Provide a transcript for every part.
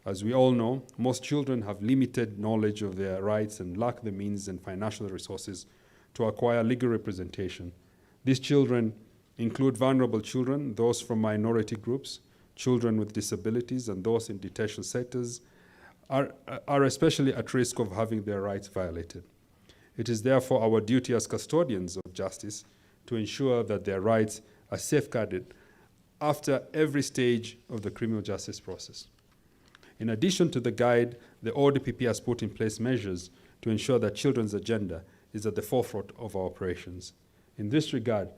As we all know, most children have limited knowledge of their rights and lack the means and financial resources to acquire legal representation. These children include vulnerable children, those from minority groups, children with disabilities, and those in detention centers are especially at risk of having their rights violated. It is therefore our duty as custodians of justice to ensure that their rights are safeguarded after every stage of the criminal justice process. In addition to the guide, the ODPP has put in place measures to ensure that children's agenda is at the forefront of our operations. In this regard,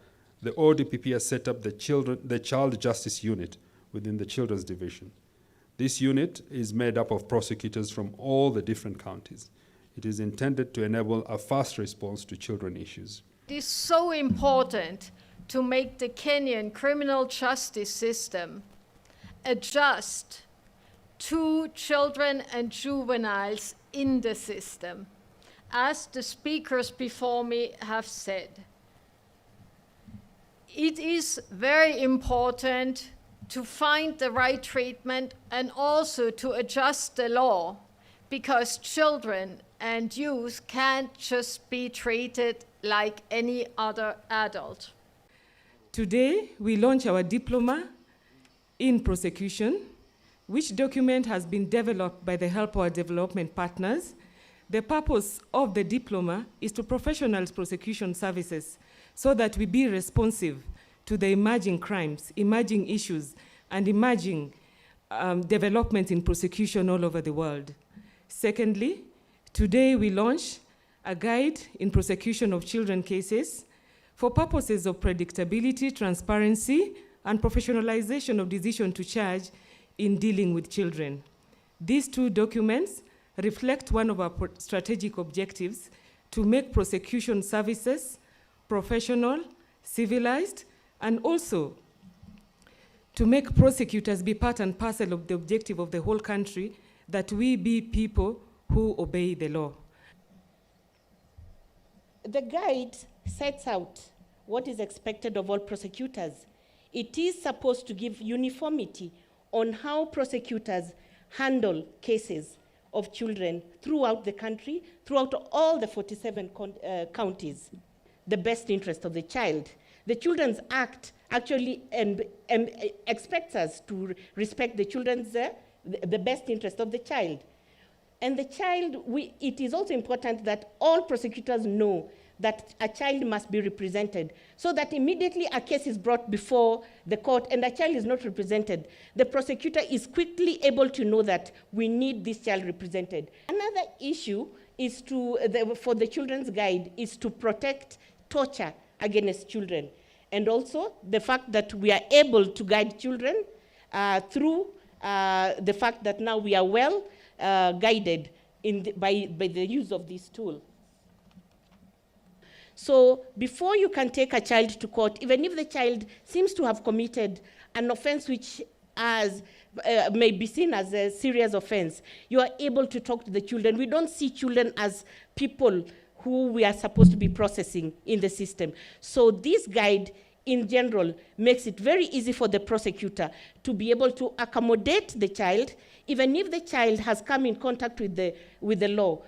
the ODPP has set up the Child Justice Unit within the Children's Division. This unit is made up of prosecutors from all the different counties. It is intended to enable a fast response to children issues. It is so important to make the Kenyan criminal justice system adjust to children and juveniles in the system, as the speakers before me have said. It is very important to find the right treatment and also to adjust the law, because children and youth can't just be treated like any other adult. Today, we launch our diploma in prosecution, which document has been developed by the help of our development partners. The purpose of the diploma is to professionalize prosecution services so that we be responsive to the emerging crimes, emerging issues, and emerging developments in prosecution all over the world. Secondly, today we launch a guide in prosecution of children cases for purposes of predictability, transparency, and professionalization of decision to charge in dealing with children. These two documents reflect one of our strategic objectives to make prosecution services professional, civilized, and also to make prosecutors be part and parcel of the objective of the whole country, that we be people who obey the law. The guide sets out what is expected of all prosecutors. It is supposed to give uniformity on how prosecutors handle cases of children throughout the country, throughout all the 47 counties. The best interest of the child. The Children's Act actually expects us to respect the children's, the best interest of the child. And the child, it is also important that all prosecutors know that a child must be represented, so that immediately a case is brought before the court and a child is not represented, the prosecutor is quickly able to know that we need this child represented. Another issue is for the children's guide is to protect torture against children, and also the fact that we are able to guide children through the fact that now we are well guided by the use of this tool. So before you can take a child to court, even if the child seems to have committed an offense which may be seen as a serious offense, you are able to talk to the children. We don't see children as people who we are supposed to be processing in the system. So this guide, in general, makes it very easy for the prosecutor to be able to accommodate the child, even if the child has come in contact with the law,